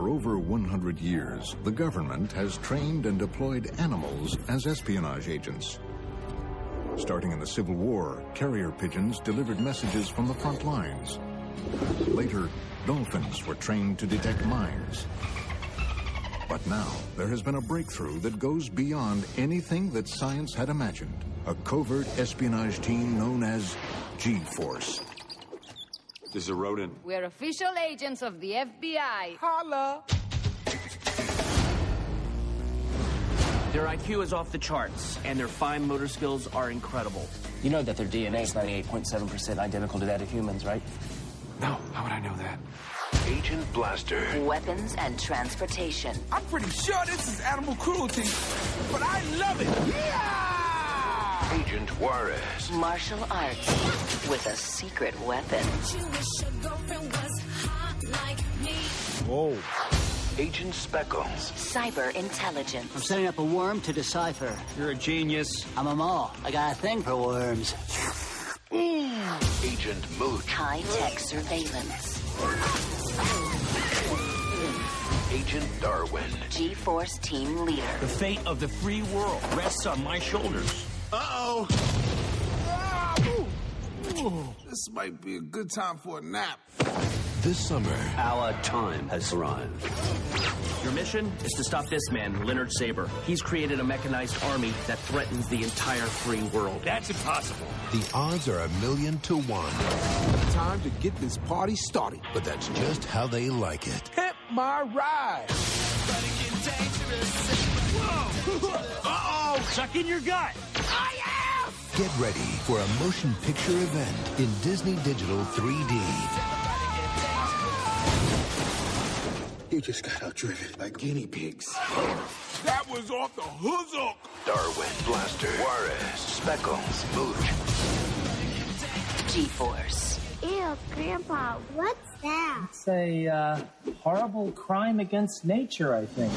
For over 100 years, the government has trained and deployed animals as espionage agents. Starting in the Civil War, carrier pigeons delivered messages from the front lines. Later, dolphins were trained to detect mines. But now, there has been a breakthrough that goes beyond anything that science had imagined. A covert espionage team known as G-Force. This is a rodent. We're official agents of the FBI. Holla! Their IQ is off the charts, and their fine motor skills are incredible. You know that their DNA is 98.7% identical to that of humans, right? No, how would I know that? Agent Blaster. Weapons and transportation. I'm pretty sure this is animal cruelty, but I love it. Yeah! Agent Juarez. Martial arts with a secret weapon. Whoa. Agent Speckles. Cyber intelligence. I'm setting up a worm to decipher. You're a genius. I'm a mole. I got a thing for worms. Agent Mooch. High-tech surveillance. Agent Darwin. G-Force team leader. The fate of the free world rests on my shoulders. Uh-oh. This might be a good time for a nap. This summer, Our time has arrived. Your mission is to stop this man, Leonard Saber. He's created a mechanized army that threatens the entire free world. That's impossible. the odds are 1,000,000 to 1. Time to get this party started. But that's just how they like it. Hit my ride. Whoa. Uh-oh. Suck in your gut. Get ready for a motion picture event in Disney Digital 3D. You just got outdriven by guinea pigs. That was off the hook. Darwin, Blaster, Juarez, Speckles, Mooch. G-Force. Ew, Grandpa, what's that? It's a horrible crime against nature, I think.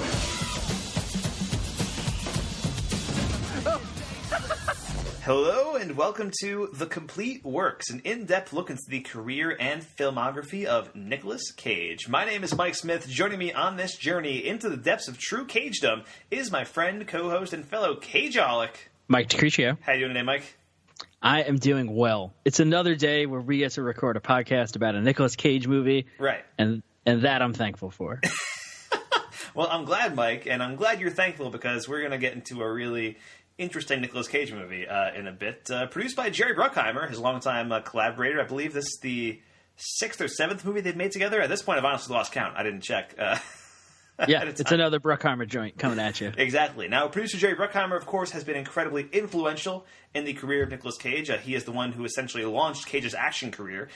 Hello and welcome to The Complete Works, an in-depth look into the career and filmography of Nicolas Cage. My name is Mike Smith. Joining me on this journey into the depths of true Cagedom is my friend, co-host, and fellow Cageaholic, Mike DeCriscio. How you doing today, Mike? I am doing well. It's another day where we get to record a podcast about a Nicolas Cage movie. Right. And that I'm thankful for. Well, I'm glad, Mike, and I'm glad you're thankful because we're going to get into a really interesting Nicolas Cage movie in a bit. Produced by Jerry Bruckheimer, his longtime collaborator. I believe this is the 6th or 7th movie they've made together. At this point, I've honestly lost count. I didn't check. Yeah, it's another Bruckheimer joint coming at you. Exactly. Now, producer Jerry Bruckheimer, of course, has been incredibly influential in the career of Nicolas Cage. He is the one who essentially launched Cage's action career,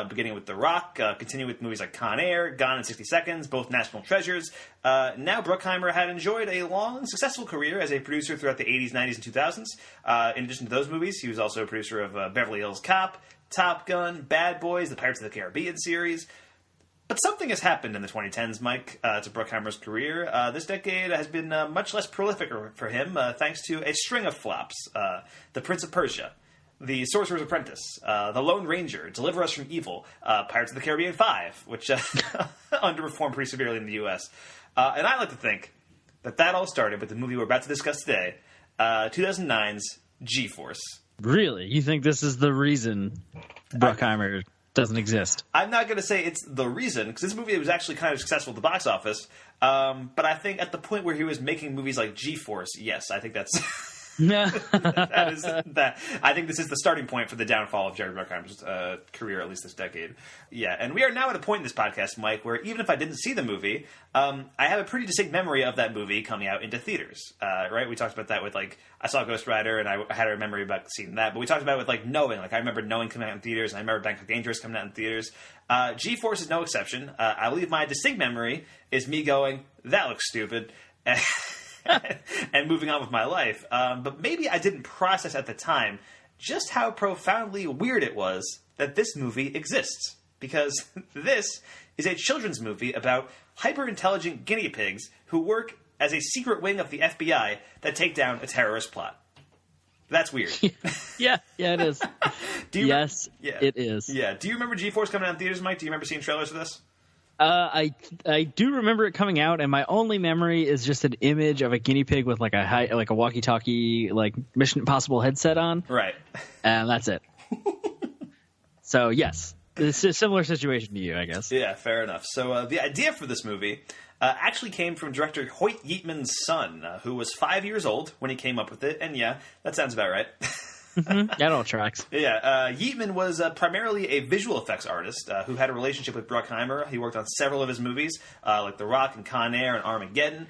beginning with The Rock, continuing with movies like Con Air, Gone in 60 Seconds, both national treasures. Now, Bruckheimer had enjoyed a long, successful career as a producer throughout the 80s, 90s, and 2000s. In addition to those movies, he was also a producer of Beverly Hills Cop, Top Gun, Bad Boys, the Pirates of the Caribbean series. But something has happened in the 2010s, Mike, to Bruckheimer's career. This decade has been much less prolific for him, thanks to a string of flops. The Prince of Persia, The Sorcerer's Apprentice, The Lone Ranger, Deliver Us from Evil, Pirates of the Caribbean 5, which underperformed pretty severely in the U.S. And I like to think that all started with the movie we're about to discuss today, 2009's G-Force. Really? You think this is the reason Bruckheimer doesn't exist? I'm not going to say it's the reason, because this movie was actually kind of successful at the box office. But I think at the point where he was making movies like G-Force, yes, I think that's... I think this is the starting point for the downfall of Jerry Bruckheimer's career, at least this decade. Yeah, and we are now at a point in this podcast, Mike, where even if I didn't see the movie, I have a pretty distinct memory of that movie coming out into theaters, right? We talked about that with, like, I saw Ghost Rider, and I had a memory about seeing that, but we talked about it with, like, knowing. Like, I remember knowing coming out in theaters, and I remember Bangkok Dangerous coming out in theaters. G-Force is no exception. I believe my distinct memory is me going, that looks stupid, and moving on with my life. But maybe I didn't process at the time just how profoundly weird it was that this movie exists. Because this is a children's movie about hyper-intelligent guinea pigs who work as a secret wing of the FBI that take down a terrorist plot. That's weird. Yeah, it is. It is. Yeah. Do you remember G-Force coming out in theaters, Mike? Do you remember seeing trailers for this? I do remember it coming out, and my only memory is just an image of a guinea pig with like a walkie-talkie, like Mission Impossible headset on. Right. And that's it. So yes, it's a similar situation to you, I guess. Yeah, fair enough. So the idea for this movie actually came from director Hoyt Yeatman's son, who was 5 years old when he came up with it. And yeah, that sounds about right. That all tracks. Yeah, Yeatman was primarily a visual effects artist who had a relationship with Bruckheimer. He worked on several of his movies, like The Rock and Con Air and Armageddon.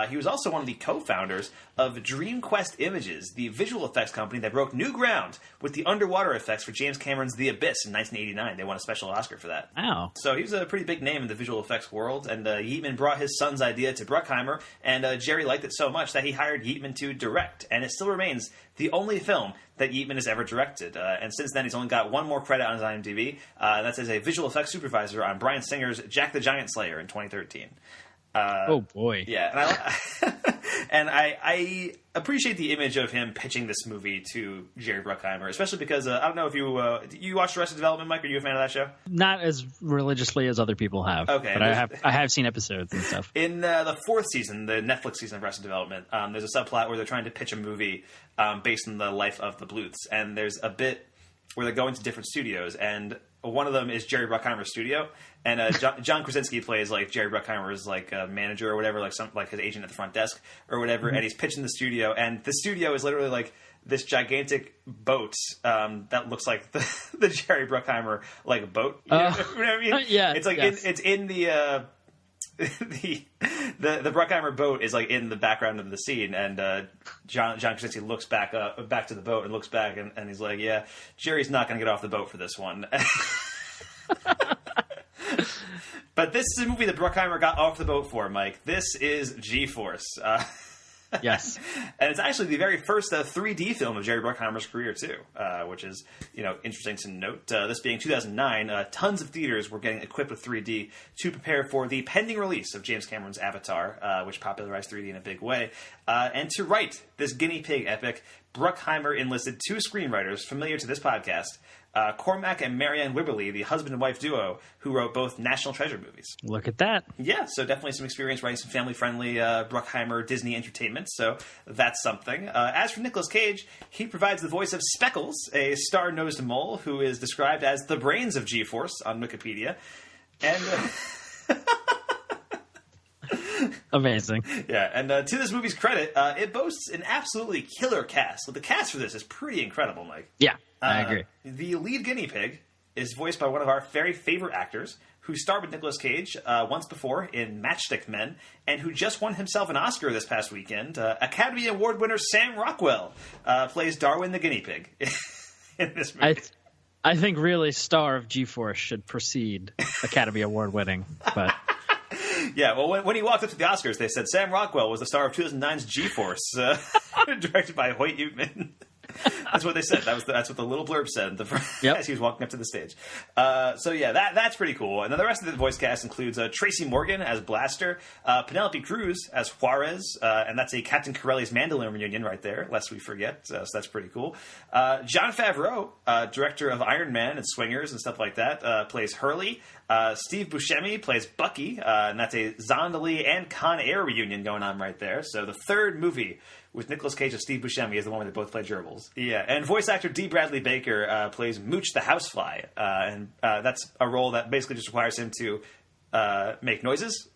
He was also one of the co-founders of DreamQuest Images, the visual effects company that broke new ground with the underwater effects for James Cameron's The Abyss in 1989. They won a special Oscar for that. Wow. So he was a pretty big name in the visual effects world, and Yeatman brought his son's idea to Bruckheimer, and Jerry liked it so much that he hired Yeatman to direct, and it still remains the only film that Yeatman has ever directed. And since then, he's only got one more credit on his IMDb, and that's as a visual effects supervisor on Bryan Singer's Jack the Giant Slayer in 2013. Oh boy! Yeah, and I appreciate the image of him pitching this movie to Jerry Bruckheimer, especially because I don't know if you watched Arrested Development, Mike. Are you a fan of that show? Not as religiously as other people have. Okay, but I have seen episodes and stuff. In the fourth season, the Netflix season of Arrested Development, there's a subplot where they're trying to pitch a movie based on the life of the Bluths, and there's a bit where they're going to different studios, and one of them is Jerry Bruckheimer's studio, and John Krasinski plays like Jerry Bruckheimer's like manager or whatever, like his agent at the front desk or whatever, and he's pitching the studio, and the studio is literally like this gigantic boat that looks like the Jerry Bruckheimer like boat. You know what I mean? Yeah, it's like it's in the. The Bruckheimer boat is like in the background of the scene, and John Krasinski looks back to the boat and looks back, and he's like, "Yeah, Jerry's not going to get off the boat for this one." But this is a movie that Bruckheimer got off the boat for, Mike. This is G-Force. Yes, and it's actually the very first 3D film of Jerry Bruckheimer's career too, which is interesting to note. This being 2009, tons of theaters were getting equipped with 3D to prepare for the pending release of James Cameron's Avatar, which popularized 3D in a big way. And to write this guinea pig epic, Bruckheimer enlisted two screenwriters familiar to this podcast. Cormac and Marianne Wibberley, the husband and wife duo, who wrote both National Treasure movies. Look at that. Yeah, so definitely some experience writing some family-friendly Bruckheimer Disney entertainment, so that's something. As for Nicolas Cage, he provides the voice of Speckles, a star-nosed mole who is described as the brains of G-Force on Wikipedia. And... Amazing. Yeah, and to this movie's credit, it boasts an absolutely killer cast. So the cast for this is pretty incredible, Mike. Yeah, I agree. The lead guinea pig is voiced by one of our very favorite actors who starred with Nicolas Cage once before in Matchstick Men, and who just won himself an Oscar this past weekend. Academy Award winner Sam Rockwell plays Darwin the guinea pig in this movie. I think really star of G-Force should precede Academy Award winning, but... Yeah, well, when he walked up to the Oscars, they said Sam Rockwell was the star of 2009's G-Force, directed by Hoyt Yeatman. That's what they said. That's what the little blurb said as he was walking up to the stage. So yeah, that's pretty cool. And then the rest of the voice cast includes Tracy Morgan as Blaster, Penelope Cruz as Juarez, and that's a Captain Corelli's mandolin reunion right there, lest we forget. So that's pretty cool. Jon Favreau, director of Iron Man and Swingers and stuff like that, plays Hurley. Steve Buscemi plays Bucky, and that's a Zonderlei and Con Air reunion going on right there. So the third movie with Nicolas Cage and Steve Buscemi is the one where they both play gerbils. Yeah, and voice actor D. Bradley Baker plays Mooch the Housefly, and that's a role that basically just requires him to make noises,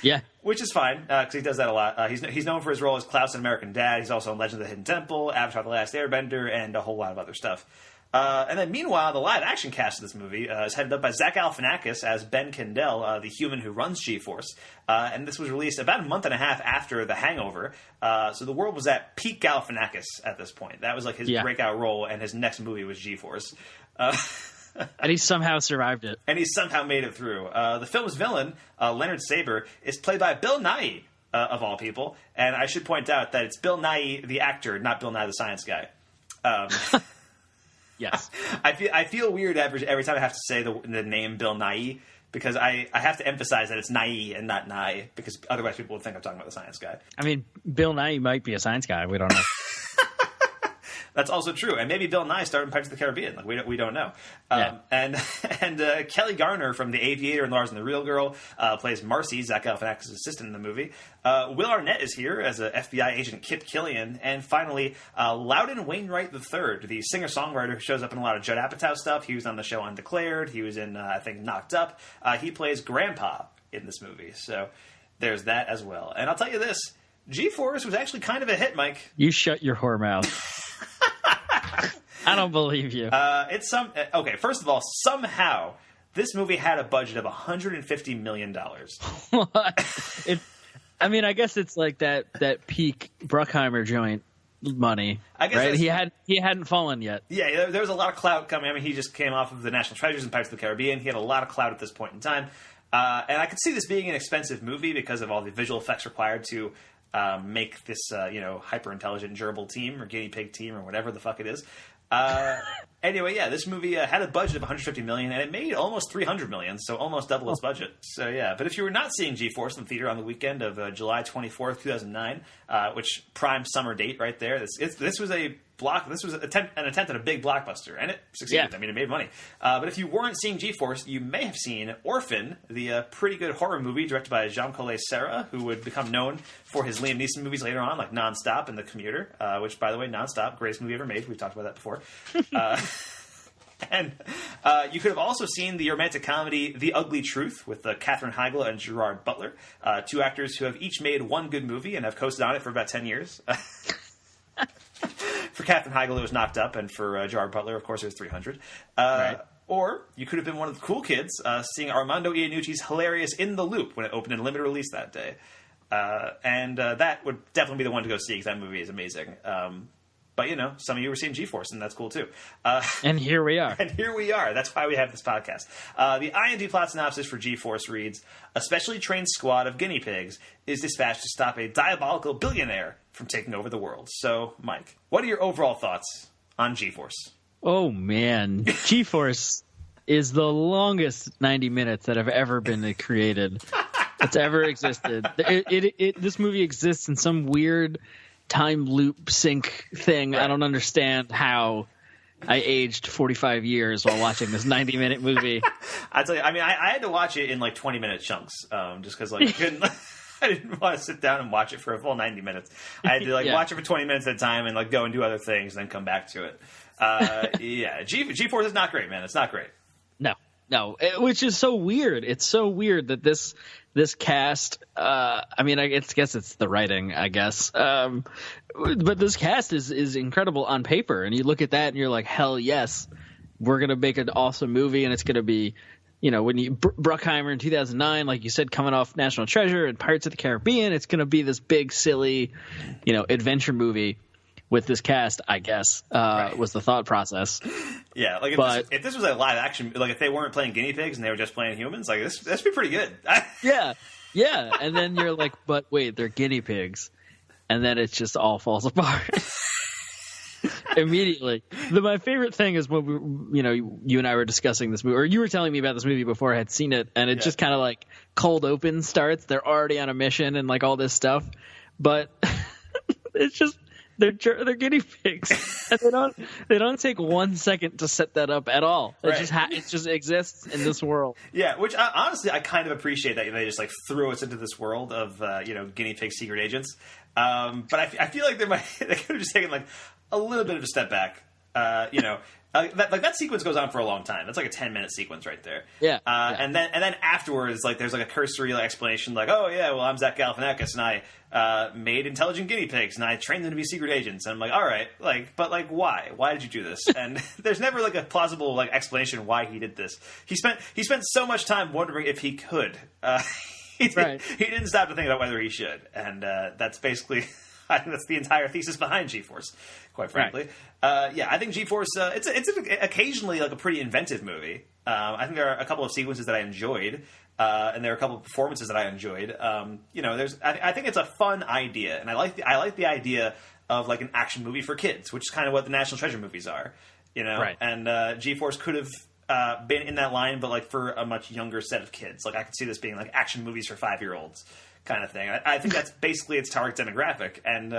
Yeah. Which is fine, because he does that a lot. He's known for his role as Klaus in American Dad. He's also in Legend of the Hidden Temple, Avatar The Last Airbender, and a whole lot of other stuff. And then meanwhile, the live-action cast of this movie is headed up by Zach Galifianakis as Ben Kendall, the human who runs G-Force. And this was released about a month and a half after The Hangover. So the world was at peak Galifianakis at this point. That was like his breakout role, and his next movie was G-Force. And he somehow survived it. And he somehow made it through. The film's villain, Leonard Saber, is played by Bill Nighy, of all people. And I should point out that it's Bill Nighy, the actor, not Bill Nye the Science Guy. Yes. I feel weird every time I have to say the name Bill Nighy, because I have to emphasize that it's Nighy and not Nye, because otherwise people would think I'm talking about the science guy. I mean, Bill Nighy might be a science guy. We don't know. That's also true, and maybe Bill Nye starred in Pirates of the Caribbean. Like we don't know. And Kelly Garner from The Aviator and Lars and the Real Girl plays Marcy, Zach Galifianakis' assistant in the movie. Will Arnett is here as a FBI agent Kip Killian, and finally Loudon Wainwright III, the singer-songwriter who shows up in a lot of Judd Apatow stuff. He was on the show Undeclared. He was in I think Knocked Up. He plays Grandpa in this movie, so there's that as well. And I'll tell you this. G-Force was actually kind of a hit, Mike. You shut your whore mouth. I don't believe you. Okay, first of all, somehow this movie had a budget of $150 million. I guess it's like that peak Bruckheimer joint money. I guess right? He hadn't fallen yet. Yeah, there was a lot of clout coming. I mean, he just came off of the National Treasures and Pirates of the Caribbean. He had a lot of clout at this point in time. And I could see this being an expensive movie because of all the visual effects required to make this, hyper-intelligent gerbil team or guinea pig team or whatever the fuck it is. Anyway, yeah, this movie had a budget of $150 million, and it made almost $300 million, so almost double its budget. So, yeah. But if you were not seeing G-Force in the theater on the weekend of July 24th, 2009, which prime summer date right there, this was an attempt at a big blockbuster, and it succeeded. Yeah. I mean, it made money. But if you weren't seeing G-Force, you may have seen Orphan, the pretty good horror movie directed by Jean-Collet Serra, who would become known for his Liam Neeson movies later on, like Nonstop and The Commuter, which, by the way, Nonstop, greatest movie ever made. We've talked about that before. And you could have also seen the romantic comedy The Ugly Truth with Katherine Heigl and Gerard Butler, two actors who have each made one good movie and have coasted on it for about 10 years. For Katherine Heigl, it was Knocked Up, and for Gerard Butler, of course, it was 300. Right. Or you could have been one of the cool kids seeing Armando Iannucci's hilarious In the Loop when it opened in limited release that day. And that would definitely be the one to go see because that movie is amazing. But, some of you were seeing G-Force, and that's cool, too. And here we are. That's why we have this podcast. The IMDb plot synopsis for G-Force reads, a specially trained squad of guinea pigs is dispatched to stop a diabolical billionaire from taking over the world. So, Mike, what are your overall thoughts on G-Force? Oh, man. G-Force is the longest 90 minutes that have ever been created. That's ever existed. This movie exists in some weird time loop sync thing. Right. I don't understand how I aged 45 years while watching this 90-minute movie. I tell you, I mean, I had to watch it in 20-minute chunks, just because I didn't want to sit down and watch it for a full 90 minutes. I had to watch it for 20 minutes at a time and go and do other things and then come back to it. Yeah, G-Force is not great, man. It's not great. No, which is so weird. It's so weird that this cast, I guess it's the writing, I guess. But this cast is incredible on paper. And you look at that and you're like, hell yes, we're going to make an awesome movie. And it's going to be, when Bruckheimer in 2009, like you said, coming off National Treasure and Pirates of the Caribbean, it's going to be this big, silly, adventure movie with this cast, I guess, right. Was the thought process. Yeah, if this was a live action, if they weren't playing guinea pigs and they were just playing humans, this would be pretty good. Yeah. And then you're like, but wait, they're guinea pigs. And then it just all falls apart. Immediately. My favorite thing is when you and I were discussing this movie, or you were telling me about this movie before I had seen it, and it just kind of cold open starts. They're already on a mission and all this stuff, but it's just they're guinea pigs, and they don't take 1 second to set that up at all. It just exists in this world. Yeah, which honestly I kind of appreciate that they just threw us into this world of guinea pig secret agents. But I feel like they could have just taken a little bit of a step back. That sequence goes on for a long time. That's a 10-minute sequence right there. Yeah. And then afterwards, there's a cursory explanation, oh yeah, well I'm Zach Galifianakis and I made intelligent guinea pigs and I trained them to be secret agents. And I'm all right, but why? Why did you do this? And there's never a plausible explanation why he did this. He spent so much time wondering if he could. He didn't stop to think about whether he should, and that's basically. I think that's the entire thesis behind G-Force, quite frankly. Right. I think G-Force, it's occasionally a pretty inventive movie. I think there are a couple of sequences that I enjoyed, and there are a couple of performances that I enjoyed. I think it's a fun idea, and I like the idea of an action movie for kids, which is kind of what the National Treasure movies are, Right. And G-Force could have been in that line, but for a much younger set of kids. I could see this being action movies for 5-year-olds. Kind of thing. I think that's basically its target demographic, and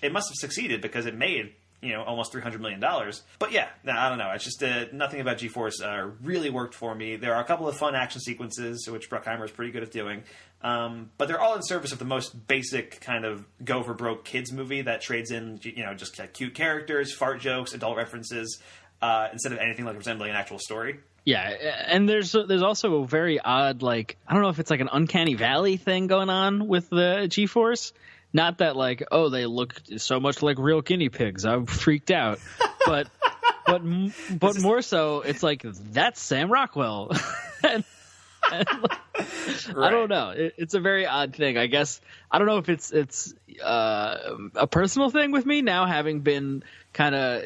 it must have succeeded because it made almost $300 million. But yeah, I don't know. It's just nothing about G-Force really worked for me. There are a couple of fun action sequences, which Bruckheimer is pretty good at doing. But they're all in service of the most basic kind of go-for-broke kids movie that trades in, just cute characters, fart jokes, adult references, instead of anything like resembling an actual story. Yeah, and there's also a very odd, I don't know if it's like an Uncanny Valley thing going on with the G-Force. Not that they look so much like real guinea pigs. I'm freaked out. But more so, it's like, that's Sam Rockwell. and right. I don't know. It's a very odd thing. I guess I don't know if it's a personal thing with me now, having been kind of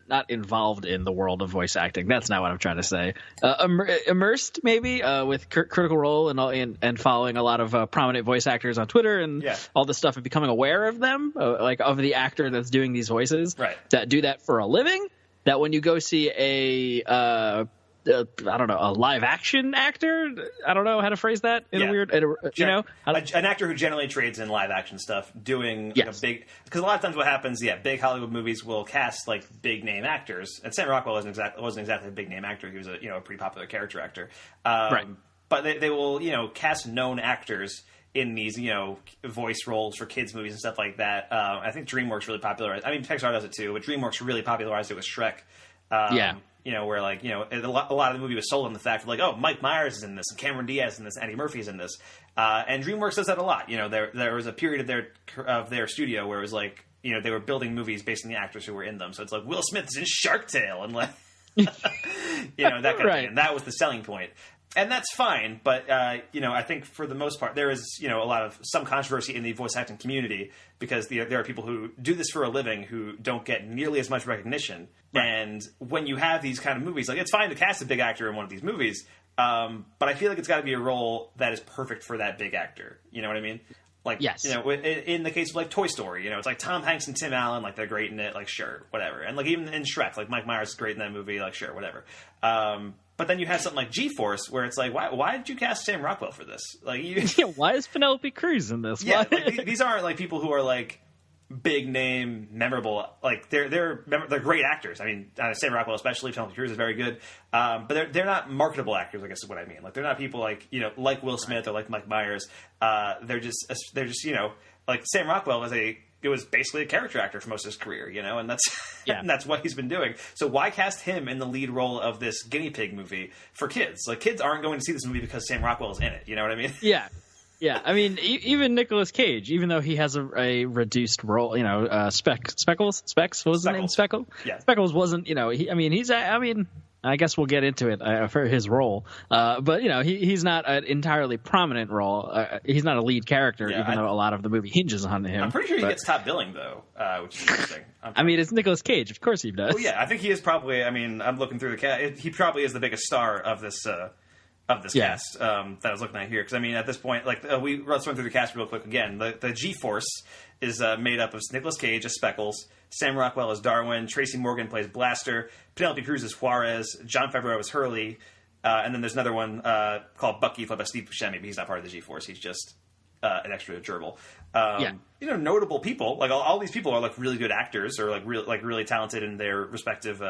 not involved in the world of voice acting. That's not what I'm trying to say. Immersed, maybe, with Critical Role and following a lot of prominent voice actors on Twitter and all this stuff, and becoming aware of them, of the actor that's doing these voices, that do that for a living. That when you go see a live action actor. I don't know how to phrase that in a weird, an actor who generally trades in live action stuff, doing a big, because a lot of times what happens, big Hollywood movies will cast big name actors, and Sam Rockwell wasn't exactly a big name actor. He was a pretty popular character actor, but they will cast known actors in these voice roles for kids movies and stuff like that. I think DreamWorks really popularized. I mean, Pixar does it too, but DreamWorks really popularized it with Shrek. Where a lot of the movie was sold on the fact of Mike Myers is in this, and Cameron Diaz is in this, and Eddie Murphy is in this, and DreamWorks does that a lot. There was a period of their studio where it was they were building movies based on the actors who were in them. So it's Will Smith is in Shark Tale, and that kind of thing. And that was the selling point. And that's fine, but I think for the most part there is some controversy in the voice acting community, because there are people who do this for a living who don't get nearly as much recognition. Right. And when you have these kind of movies, it's fine to cast a big actor in one of these movies, but I feel like it's got to be a role that is perfect for that big actor. You know what I mean? Yes. In the case of Toy Story, it's Tom Hanks and Tim Allen, they're great in it, sure, whatever. And even in Shrek, Mike Myers is great in that movie, sure, whatever. But then you have something like G-Force, where it's why did you cast Sam Rockwell for this? Why is Penelope Cruz in this? Yeah, these aren't people who are big name, memorable. They're great actors. I mean, Sam Rockwell especially, Penelope Cruz is very good. But they're not marketable actors, I guess is what I mean. They're not people like Will Smith or like Mike Myers. They're just Sam Rockwell was basically a character actor for most of his career, and that's and that's what he's been doing. So why cast him in the lead role of this guinea pig movie for kids? Kids aren't going to see this movie because Sam Rockwell is in it. You know what I mean? Yeah. Yeah, I mean, even Nicolas Cage, even though he has a reduced role, Speckles, what was his name? Speckles? Yeah. Speckles wasn't, I guess we'll get into it for his role. But, he's not an entirely prominent role. He's not a lead character, though a lot of the movie hinges on him. I'm pretty sure he gets top billing, though, which is interesting. It's Nicolas Cage. Of course he does. Well, yeah, I think he is probably, I'm looking through the cast. He probably is the biggest star of this cast that I was looking at here. Because, at this point, let's run through the cast real quick again. The G-Force is made up of Nicolas Cage as Speckles, Sam Rockwell as Darwin, Tracy Morgan plays Blaster, Penelope Cruz as Juarez, Jon Favreau as Hurley, and then there's another one called Bucky, played by Steve Buscemi, but he's not part of the G-Force. He's just an extra gerbil. Notable people. All these people are really good actors, or really talented in their respective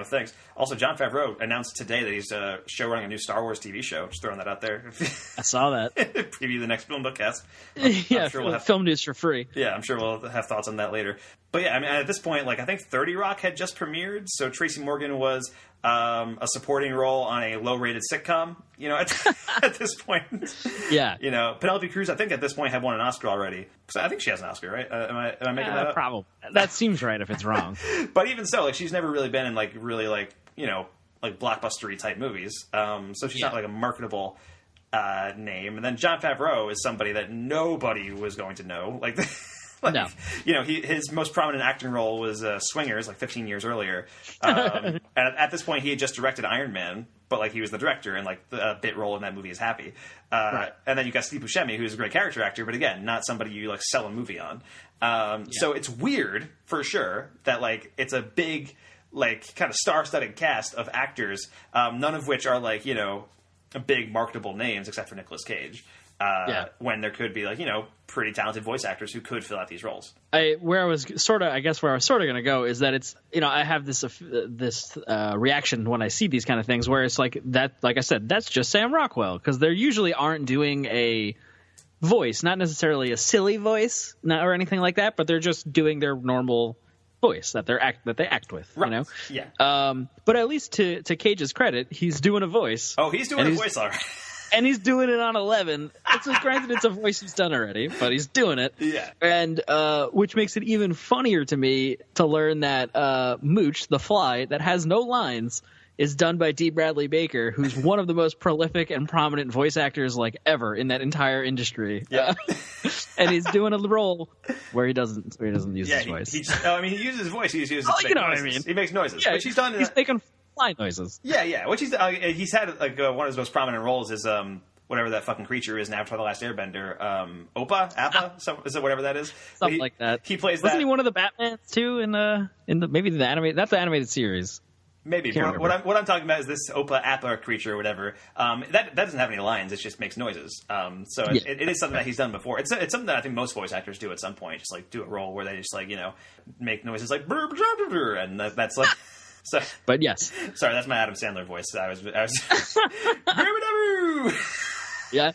things. Also, Jon Favreau announced today that he's showrunning a new Star Wars TV show. Just throwing that out there. I saw that. Preview the next FilmBook cast. I'm sure we'll have film news for free. Yeah, I'm sure we'll have thoughts on that later. But yeah, at this point, I think 30 Rock had just premiered, so Tracy Morgan was a supporting role on a low-rated sitcom. At this point. Yeah. Penelope Cruz, I think at this point had won an Oscar already. So I think she has an Oscar, right? Am I making that up? Probably. That seems right if it's wrong. But even so, she's never really been in really blockbustery type movies. So she's not a marketable name. And then Jon Favreau is somebody that nobody was going to know. No. His most prominent acting role was Swingers, 15 years earlier. And at this point, he had just directed Iron Man, but he was the director, and the bit role in that movie is Happy. Right. And then you got Steve Buscemi, who's a great character actor, but again, not somebody you sell a movie on. So it's weird for sure that it's a big kind of star-studded cast of actors, none of which are big marketable names except for Nicolas Cage. when there could be pretty talented voice actors who could fill out these roles. Where I was sort of going to go is that it's, I have this reaction when I see these kind of things where it's like that, like I said, that's just Sam Rockwell, because they usually aren't doing a voice, not necessarily a silly voice or anything like that, but they're just doing their normal voice that they act with, right. Yeah. But at least to Cage's credit, he's doing a voice. Oh, he's doing a voice, all right. And he's doing it on 11. Granted, it's a voice he's done already, but he's doing it. Yeah. And which makes it even funnier to me to learn that Mooch, the fly, that has no lines, is done by D. Bradley Baker, who's one of the most prolific and prominent voice actors ever in that entire industry. Yeah. And he's doing a role where he doesn't use his voice. He uses his voice. He uses you know noises. what I mean. He makes noises. Yeah, which he's done. He's making fly noises. Yeah. Which he's had one of his most prominent roles is whatever that fucking creature is in Avatar: The Last Airbender. Appa? Is it whatever that is? Something like that. He plays Wasn't that. he one of the Batmans too in the maybe the animated? That's the animated series. Maybe. But what I'm talking about is this Appa creature or whatever. That doesn't have any lines. It just makes noises. It is something that he's done before. It's something that I think most voice actors do at some point. Just do a role where they just make noises like brr, brr, brr, brr, and that's like. So, but yes, sorry, that's my Adam Sandler voice. I was yeah.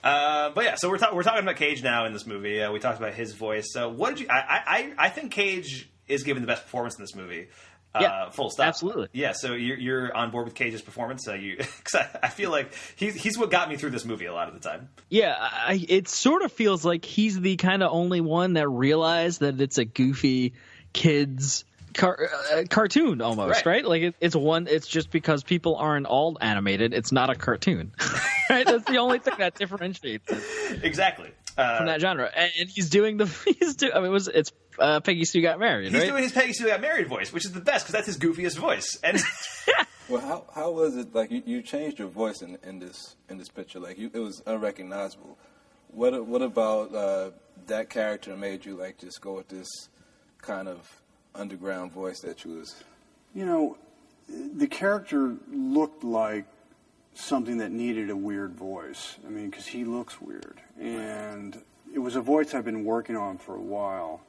But yeah, so we're talking about Cage now in this movie. We talked about his voice. So what did you? I think Cage is giving the best performance in this movie. Full stop. Absolutely. Yeah. So you're on board with Cage's performance. Cause I feel like he's what got me through this movie a lot of the time. Yeah. It sort of feels like he's the kind of only one that realized that it's a goofy kids cartoon almost, right? It's just because people aren't all animated, it's not a cartoon. Right? That's the only thing that differentiates it. Exactly. From that genre. And he's doing it's Peggy Sue Got Married, right? He's doing his Peggy Sue Got Married voice, which is the best because that's his goofiest voice. And well, how was it you changed your voice in this picture? It was unrecognizable. What about that character made you just go with this kind of underground voice that you was? The character looked like something that needed a weird voice. I mean, because he looks weird. And it was a voice I've been working on for a while.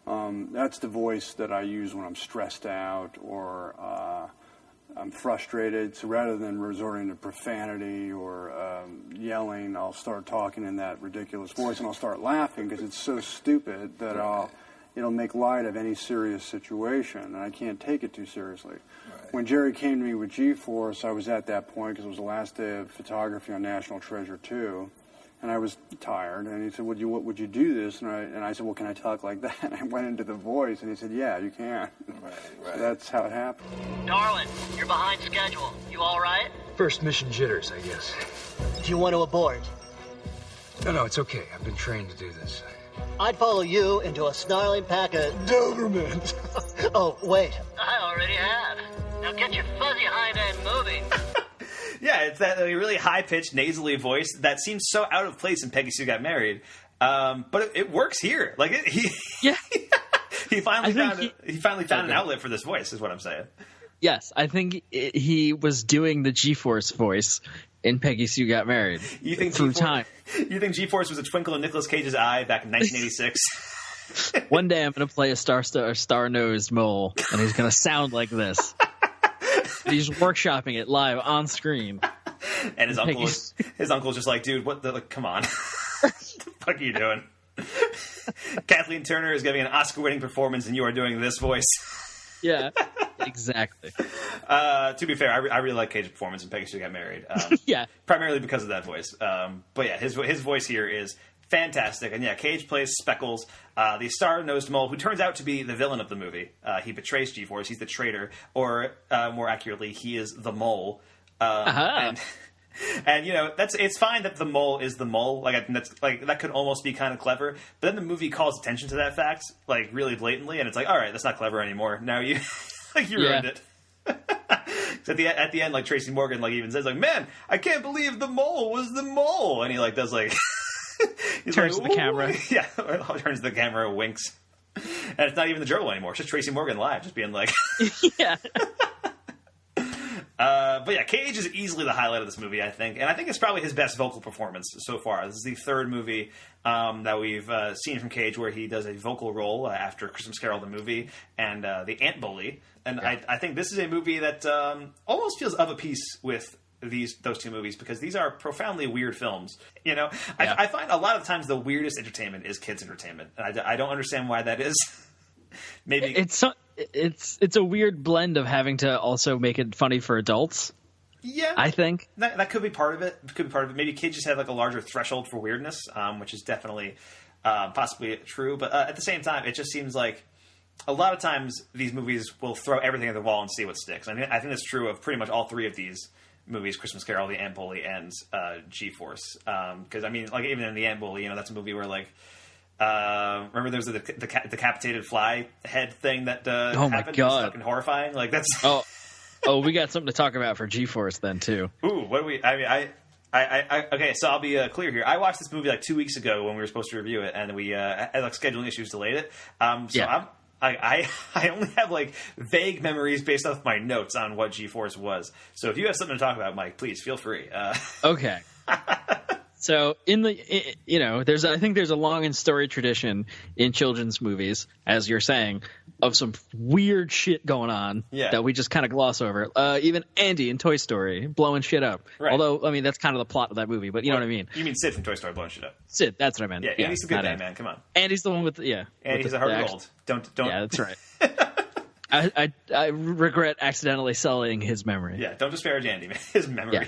That's the voice that I use when I'm stressed out or I'm frustrated. So rather than resorting to profanity or yelling, I'll start talking in that ridiculous voice and I'll start laughing because it's so stupid that it'll make light of any serious situation, and I can't take it too seriously. Right. When Jerry came to me with G-Force, I was at that point because it was the last day of photography on National Treasure 2, and I was tired, and he said, would you do this? And I said, well, can I talk like that? And I went into the voice, and he said, yeah, you can. Right. So that's how it happened. Darwin, you're behind schedule. You all right? First mission jitters, I guess. Do you want to abort? No, it's okay. I've been trained to do this. I'd follow you into a snarling pack of Dobermans. Oh, wait. I already have. Now get your fuzzy hind end moving. Yeah, it's that really high-pitched, nasally voice that seems so out of place in Peggy Sue Got Married. But it works here. He finally found an outlet for this voice, is what I'm saying. Yes, I think he was doing the G-Force voice in Peggy Sue Got Married. You think G-Force was a twinkle in Nicolas Cage's eye back in 1986? One day I'm going to play a star-nosed mole, and he's going to sound like this. He's workshopping it live on screen. And his uncle's just like, dude, come on. What the fuck are you doing? Kathleen Turner is giving an Oscar-winning performance, and you are doing this voice. Yeah, exactly. To be fair, I really like Cage's performance in Peggy Sue Got Married. Yeah. Primarily because of that voice. But yeah, his voice here is fantastic. And yeah, Cage plays Speckles, the star-nosed mole, who turns out to be the villain of the movie. He betrays G-Force. He's the traitor. Or, more accurately, he is the mole. And it's fine that the mole is the mole. That could almost be kind of clever. But then the movie calls attention to that fact, really blatantly, and it's all right, that's not clever anymore. Now you ruined it. So at the end, Tracy Morgan even says man, I can't believe the mole was the mole, and he does he turns to the camera. Yeah, turns to the camera, winks, and it's not even the gerbil anymore. It's just Tracy Morgan live, just being yeah. But yeah, Cage is easily the highlight of this movie, I think. And I think it's probably his best vocal performance so far. This is the third movie that we've seen from Cage where he does a vocal role after Christmas Carol, the movie, and The Ant Bully. And I think this is a movie that almost feels of a piece with those two movies, because these are profoundly weird films. You know, I find a lot of times the weirdest entertainment is kids' entertainment. And I don't understand why that is. Maybe it's a weird blend of having to also make it funny for adults. Yeah, I think that could be part of it. Maybe kids just have like a larger threshold for weirdness, which is definitely possibly true. But at the same time, it just seems like a lot of times these movies will throw everything at the wall and see what sticks. I think that's true of pretty much all three of these movies: Christmas Carol, The Ant Bully, and G-Force. Because I mean, like even in The Ant Bully, you know, that's a movie where like. Remember there was the decapitated fly head thing that oh my happened? God. It was fucking horrifying. Like that's oh, we got something to talk about for G-Force then too. Ooh, what do we? I mean, I okay. So I'll be clear here. I watched this movie like 2 weeks ago when we were supposed to review it, and we had like scheduling issues delayed it. I only have like vague memories based off my notes on what G-Force was. So if you have something to talk about, Mike, please feel free. Okay. So I think there's a long and storied tradition in children's movies, as you're saying, of some weird shit going on that we just kind of gloss over. Even Andy in Toy Story blowing shit up. Right. Although, I mean, that's kind of the plot of that movie, but you know what I mean. You mean Sid from Toy Story blowing shit up? Sid, that's what I meant. Yeah, Andy's the good guy, man. Come on. Andy's the one with Andy's a heart of gold. Don't. Yeah, that's right. I regret accidentally sullying his memory. Yeah, don't disparage Andy, man. His memory. Yeah.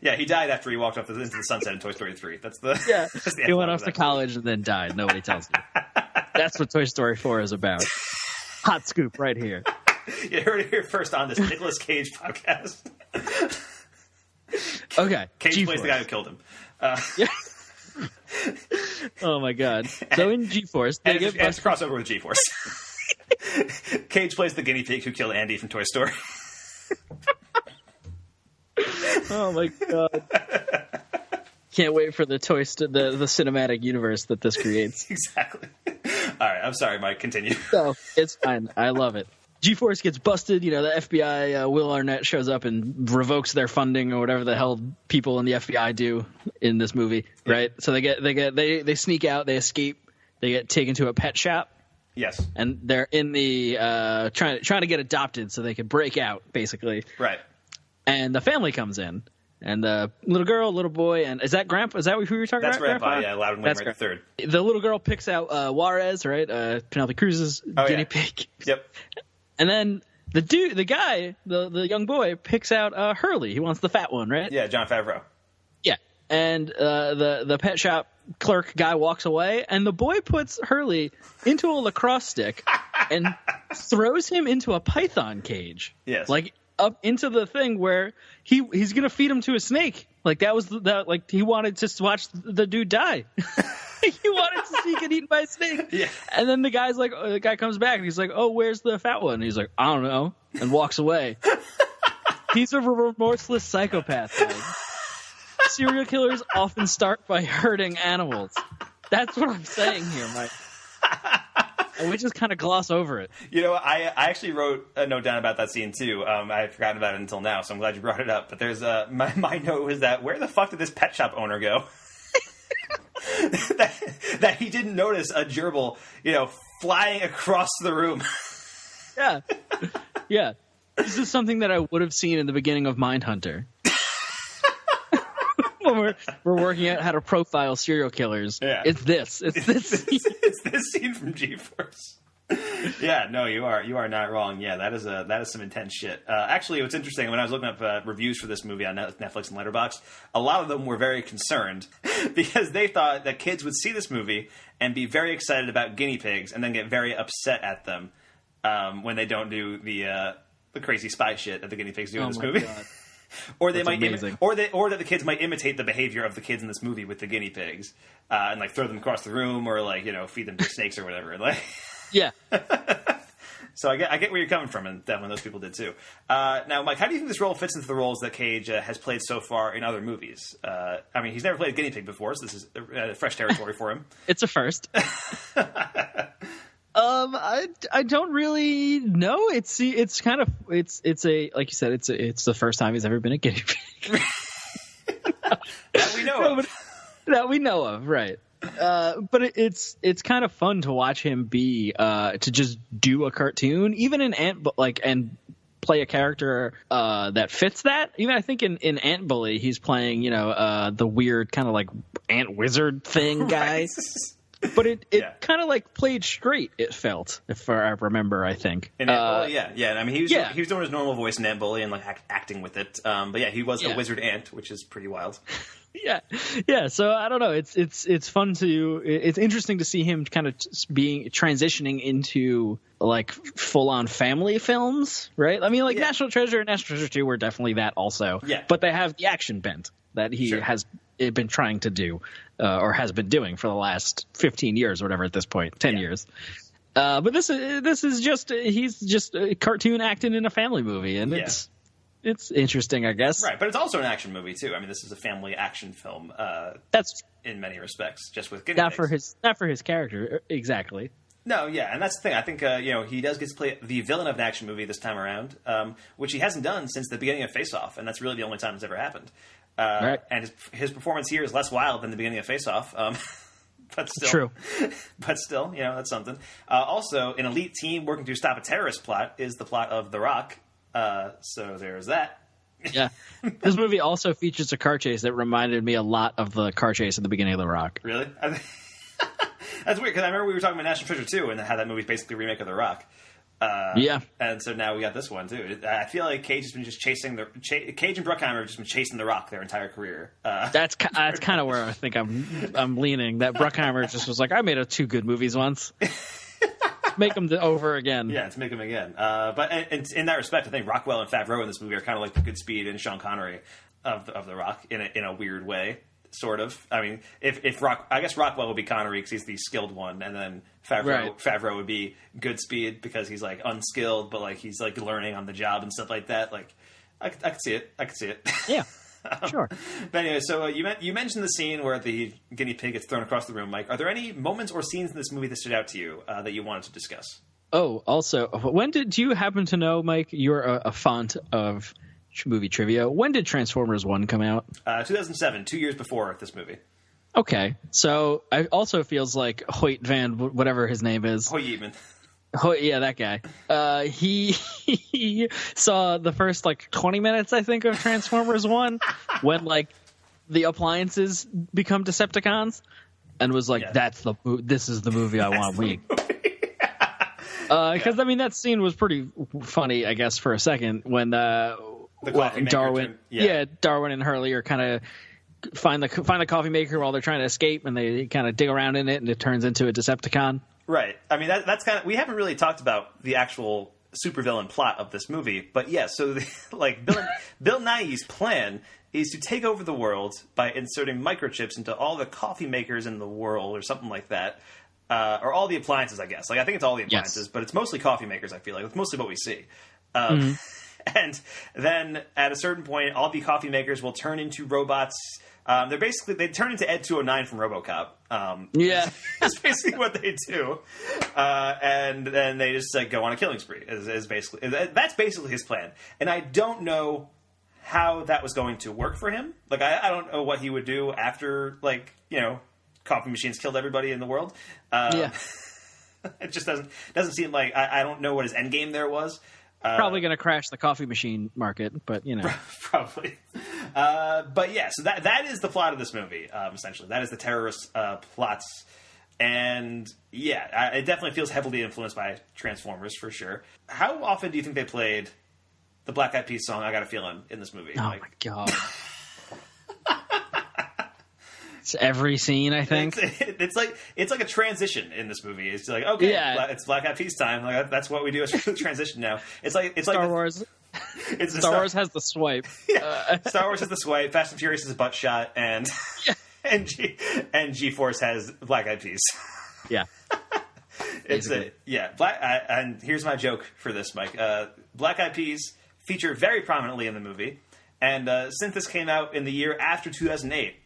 Yeah, he died after he walked off into the sunset in Toy Story 3. That's the he went off to college and then died. Nobody tells you. That's what Toy Story 4 is about. Hot scoop right here. You heard it here first on this Nicolas Cage podcast. Okay, Cage G-Force. plays the guy who killed him. Oh my God! So in G-Force, they get it's a crossover with G-Force. Cage plays the guinea pig who killed Andy from Toy Story. Oh my God! Can't wait for the the cinematic universe that this creates. Exactly. All right, I'm sorry, Mike. Continue. No, it's fine. I love it. G-Force gets busted. You know, the FBI, Will Arnett shows up and revokes their funding or whatever the hell people in the FBI do in this movie, right? So they sneak out, they escape, they get taken to a pet shop. Yes. And they're in the trying to get adopted so they can break out, basically. Right. And the family comes in, and the little girl, little boy, and is that Grandpa? Is that who you were talking That's about? That's Grandpa. Yeah, Loud and Wayne right third. The little girl picks out Juarez, right? Penelope Cruz's guinea pig. Yep. And then the young boy picks out Hurley. He wants the fat one, right? Yeah, Jon Favreau. Yeah. And the pet shop clerk guy walks away, and the boy puts Hurley into a lacrosse stick and throws him into a python cage. Yes. Like up into the thing where he's gonna feed him to a snake. Like that was like he wanted to watch the dude die. He wanted to see get eaten by a snake. Yeah. And then the guy comes back and he's like, "Oh, where's the fat one?" And he's like, "I don't know," and walks away. He's a remorseless psychopath, man. Serial killers often start by hurting animals. That's what I'm saying here, Mike. And we just kind of gloss over it. You know, I actually wrote a note down about that scene, too. I had forgotten about it until now, so I'm glad you brought it up. But there's my note was that, where the fuck did this pet shop owner go? that he didn't notice a gerbil, flying across the room. Yeah. Yeah. This is something that I would have seen in the beginning of Mindhunter. When we're working out how to profile serial killers. Yeah. It's this scene from G-Force. Yeah, no, you are not wrong. Yeah, that is some intense shit. Actually, what's interesting, when I was looking up reviews for this movie on Netflix and Letterboxd, a lot of them were very concerned because they thought that kids would see this movie and be very excited about guinea pigs and then get very upset at them when they don't do the crazy spy shit that the guinea pigs do in this movie. God. Or they That's might, or that the kids might imitate the behavior of the kids in this movie with the guinea pigs, and like throw them across the room, or like feed them to snakes or whatever. Like, yeah. So I get where you're coming from, and definitely those people did too. Now, Mike, how do you think this role fits into the roles that Cage has played so far in other movies? I mean, he's never played a guinea pig before, so this is fresh territory for him. It's a first. I don't really know. It's kind of it's a like you said, it's the first time he's ever been a guinea pig. That we know of. That we know of, right. But it's kind of fun to watch him be to just do a cartoon, even in and play a character that fits that. Even I think in Ant Bully, he's playing the weird kind of like ant wizard thing guy. Right. But it kind of like played straight. It felt, if I remember, I think. In Ant Bully, yeah. I mean, he was doing his normal voice in Ant Bully and like acting with it. But yeah, he was a wizard ant, which is pretty wild. Yeah. So I don't know. It's fun to. It's interesting to see him kind of transitioning into like full on family films, right? I mean, like National Treasure and National Treasure 2 were definitely that also. Yeah. But they have the action bent that he has been trying to do, or has been doing for the last 15 years or whatever at this point, 10 years. But this is just he's just a cartoon acting in a family movie, and it's interesting, I guess. Right, but it's also an action movie too. I mean, this is a family action film. That's in many respects, just with guinea pigs. Not for his character exactly. No, yeah, and that's the thing. I think he does get to play the villain of an action movie this time around, which he hasn't done since the beginning of Face Off, and that's really the only time it's ever happened. Right. And his performance here is less wild than the beginning of Face Off. But still, true. But still, that's something. Also, an elite team working to stop a terrorist plot is the plot of The Rock. So there's that. Yeah. This movie also features a car chase that reminded me a lot of the car chase at the beginning of The Rock. Really? That's weird, because I remember we were talking about National Treasure 2 and how that movie's basically a remake of The Rock. And so now we got this one too. I feel like Cage has been just chasing Cage and Bruckheimer have just been chasing The Rock their entire career. That's kind of where I think I'm leaning. That Bruckheimer just was like, I made 2 good movies once. Make them over again. Yeah, let's make them again. But in that respect, I think Rockwell and Favreau in this movie are kind of like the Goodspeed and Sean Connery of The Rock in a weird way. Sort of. I mean, I guess Rockwell would be Connery because he's the skilled one, and then Favreau would be Goodspeed because he's like unskilled, but like he's like learning on the job and stuff like that. Like, I could see it. Yeah, sure. But anyway, so you mentioned the scene where the guinea pig gets thrown across the room, Mike. Are there any moments or scenes in this movie that stood out to you that you wanted to discuss? Oh, also, do you happen to know, Mike? You're a font of movie trivia. When did Transformers 1 come out? 2007, 2 years before this movie. Okay, so it also feels like Hoyt Van, whatever his name is. Hoyt Yeatman. Yeah, that guy. He saw the first 20 minutes, I think, of Transformers 1 when the appliances become Decepticons, and was like, this is the movie I want to make. Because I mean, that scene was pretty funny, I guess, for a second when Darwin and Hurley are kind of find the coffee maker while they're trying to escape, and they kind of dig around in it, and it turns into a Decepticon. Right. I mean, that's kind of, we haven't really talked about the actual supervillain plot of this movie, but yeah. So Bill Nighy's plan is to take over the world by inserting microchips into all the coffee makers in the world, or something like that, or all the appliances, I guess. I think it's all the appliances, but it's mostly coffee makers. I feel like it's mostly what we see. And then at a certain point, all the coffee makers will turn into robots. They turn into Ed 209 from RoboCop. That's basically what they do. And then they just go on a killing spree. That's basically his plan. And I don't know how that was going to work for him. I don't know what he would do after coffee machines killed everybody in the world. It just doesn't seem like, I don't know what his end game there was. Probably going to crash the coffee machine market, but probably. But yeah, so that is the plot of this movie. Essentially, that is the terrorist plots, and yeah, it definitely feels heavily influenced by Transformers for sure. How often do you think they played the Black Eyed Peas song "I Got a Feeling" in this movie? Oh my god! It's every scene, I think. It's like a transition in this movie. It's like, okay, it's Black Eyed Peas time. That's what we do as a transition now. It's Star Wars. Star Wars has the swipe. Star Wars has the swipe. Fast and Furious is a butt shot, and G-Force has Black Eyed Peas. Yeah. And here's my joke for this, Mike. Black Eyed Peas feature very prominently in the movie, and since this came out in the year after 2008.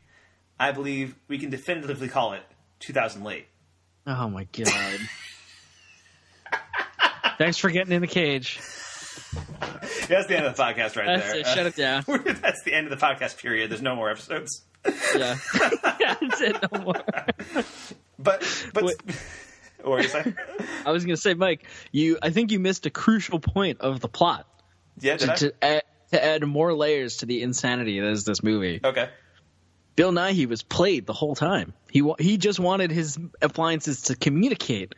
I believe we can definitively call it 2000 late. Oh my god! Thanks for getting in the cage. That's the end of the podcast right That's there. it. Shut it down. That's the end of the podcast period. There's no more episodes. Yeah. That's it. No more. But what were you saying? I was going to say, Mike, I think you missed a crucial point of the plot. Yeah, to add more layers to the insanity that is this movie. Okay. Bill Nighy was played the whole time. He just wanted his appliances to communicate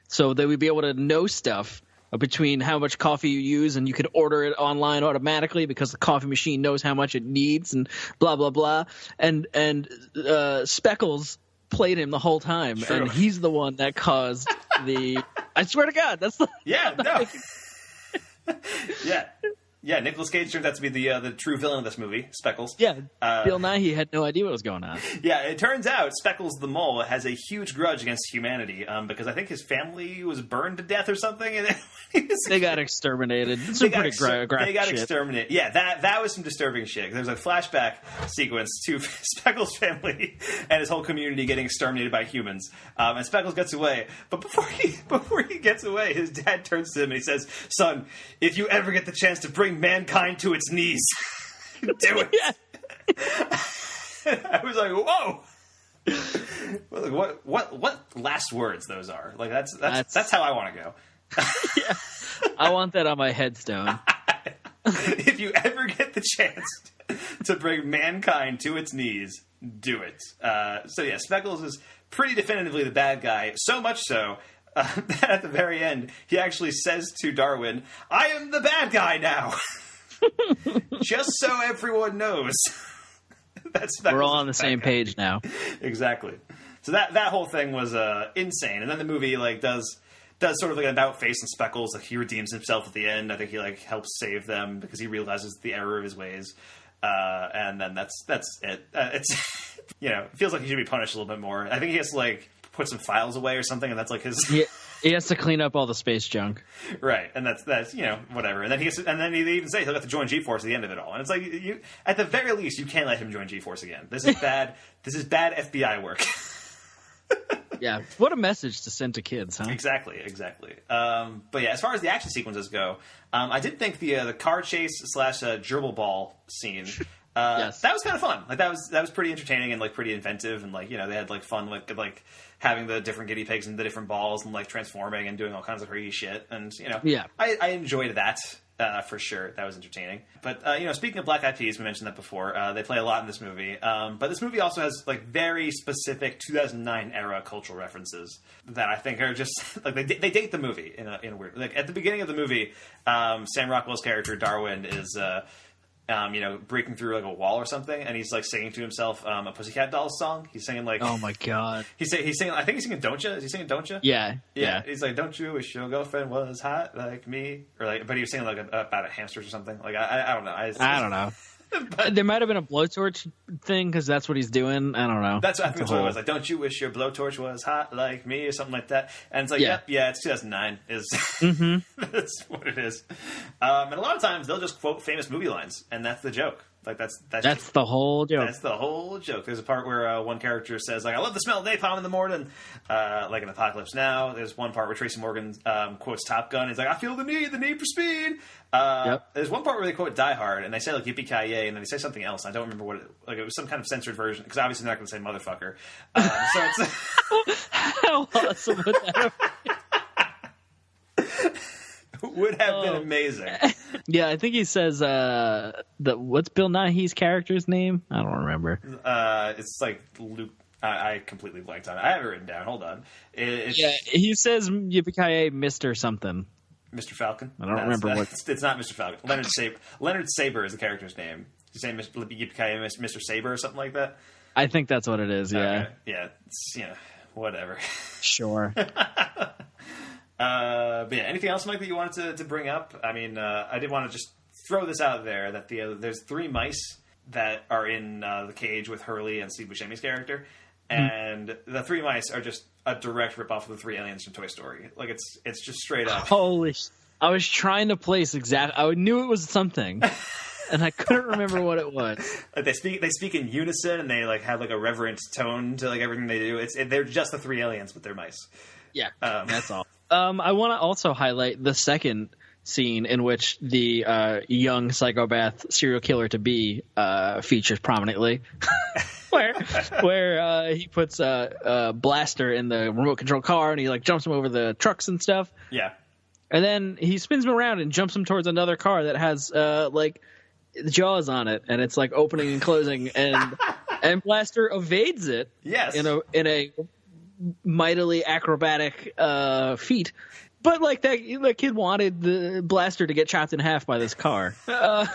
so that we'd be able to know stuff between how much coffee you use, and you could order it online automatically because the coffee machine knows how much it needs, and blah blah blah. And Speckles played him the whole time, and he's the one that caused the. I swear to God, that's the. Yeah. No. Yeah, Nicolas Cage turns out to be the true villain of this movie, Speckles. Yeah, Bill Nighy had no idea what was going on. Yeah, it turns out Speckles the Mole has a huge grudge against humanity because I think his family was burned to death or something. And they got exterminated. It's some pretty graphic They got shit. exterminated. Yeah, that was some disturbing shit. There's a flashback sequence to Speckles' family and his whole community getting exterminated by humans. And Speckles gets away. But before he gets away, his dad turns to him and he says, "Son, if you ever get the chance to bring mankind to its knees, do it." I was like, whoa. What last words those are? Like that's how I want to go. Yeah. I want that on my headstone. If you ever get the chance to bring mankind to its knees, do it. So yeah, Speckles is pretty definitively the bad guy. So much so that at the very end, he actually says to Darwin, "I am the bad guy now." Just so everyone knows. We're all on the same page now. Exactly. So that whole thing was insane. And then the movie does sort of like an about face on Speckles. Like he redeems himself at the end. I think he helps save them because he realizes the error of his ways. And then that's it. It's it feels like he should be punished a little bit more. I think he has to put some files away or something, and that's his. He has to clean up all the space junk. Right, and that's whatever. And then they even say he'll have to join G-Force at the end of it all. And it's you at the very least you can't let him join G-Force again. This is bad. This is bad FBI work. Yeah, what a message to send to kids, huh? Exactly. But yeah, as far as the action sequences go, I did think the car chase / gerbil ball scene. Yes. That was kind of fun. That was pretty entertaining and pretty inventive, and they had fun with having the different guinea pigs and the different balls and transforming and doing all kinds of crazy shit. And yeah, I enjoyed that for sure. That was entertaining. But speaking of Black Eyed Peas, we mentioned that before. They play a lot in this movie. But this movie also has very specific 2009 era cultural references that I think are just they date the movie in a weird. At the beginning of the movie, Sam Rockwell's character Darwin is. Breaking through a wall or something, and he's singing to himself a Pussycat Dolls song. He's singing oh my god. He's singing. I think he's singing "Don't Ya." Is he singing "Don't Ya"? Yeah. He's "Don't you wish your girlfriend was hot like me?" Or but he was singing about hamsters or something. I don't know. I don't know. There might have been a blowtorch thing because that's what he's doing. I don't know. I think that's what it was. "Don't you wish your blowtorch was hot like me?" or something like that. And it's yeah, it's 2009. That's what it is. And a lot of times they'll just quote famous movie lines, and that's the joke. That's the whole joke. That's the whole joke. There's a part where one character says, "I love the smell of napalm in the morning," in Apocalypse Now. There's one part where Tracy Morgan quotes Top Gun. He's like, "I feel the need for speed." There's one part where they quote Die Hard, and they say yippee-ki-yay, and then they say something else. I don't remember what it was. Some kind of censored version, because obviously they're not going to say motherfucker. So it's how awesome would that would have been amazing. Yeah, I think he says what's Bill Nighy's character's name? I don't remember. It's Luke. I completely blanked on it. I have it written down. Hold on. He says yippee-ki-yay, Mr. something. Mr. Falcon? I don't remember what. It's not Mr. Falcon. Leonard Saber is the character's name. You say Mr. Saber or something like that? I think that's what it is, yeah. Okay. Yeah, it's, whatever. Sure. But yeah, anything else, Mike, that you wanted to bring up? I mean, I did want to just throw this out there that there's 3 mice that are in the cage with Hurley and Steve Buscemi's character. And the 3 mice are just a direct ripoff of the 3 aliens from Toy Story. It's just straight up. Holy! I was trying to place I knew it was something, and I couldn't remember what it was. They speak in unison, and they have a reverent tone to everything they do. They're just the 3 aliens, but they're mice. Yeah, that's all. I want to also highlight the second scene in which the young psychopath serial killer to be features prominently, where he puts a blaster in the remote control car and he like jumps him over the trucks and stuff. Yeah. And then he spins him around and jumps him towards another car that has like jaws on it, and it's like opening and closing, and Blaster evades it. Yes. In a mightily acrobatic feat. But like that kid wanted the Blaster to get chopped in half by this car. Yeah.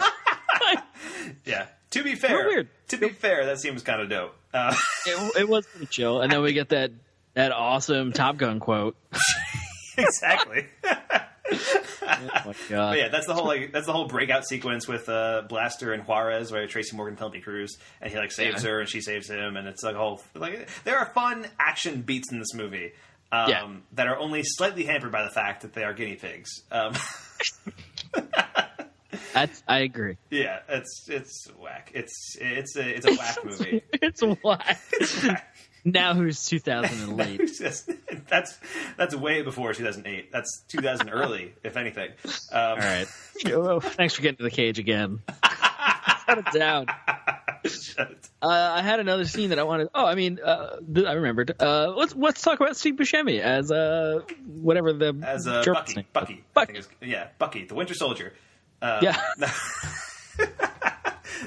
To be fair, that seems kind of dope. It was pretty chill, and then we get that awesome Top Gun quote. Exactly. Oh my God. But yeah, that's the whole breakout sequence with Blaster and Juarez, where Tracy Morgan, Penelope Cruz, and he like saves her and she saves him, and it's like a whole like there are fun action beats in this movie that are only slightly hampered by the fact that they are guinea pigs. I agree. Yeah, it's whack. It's a whack movie. It's whack. It's whack. Now who's 2000 and late? That's way before 2008. That's 2000 early, if anything. All right. Well, thanks for getting to the cage again. Shut it down. I had another scene that I wanted. Oh, I mean, I remembered. Let's talk about Steve Buscemi as whatever the Bucky. Bucky, the Winter Soldier. The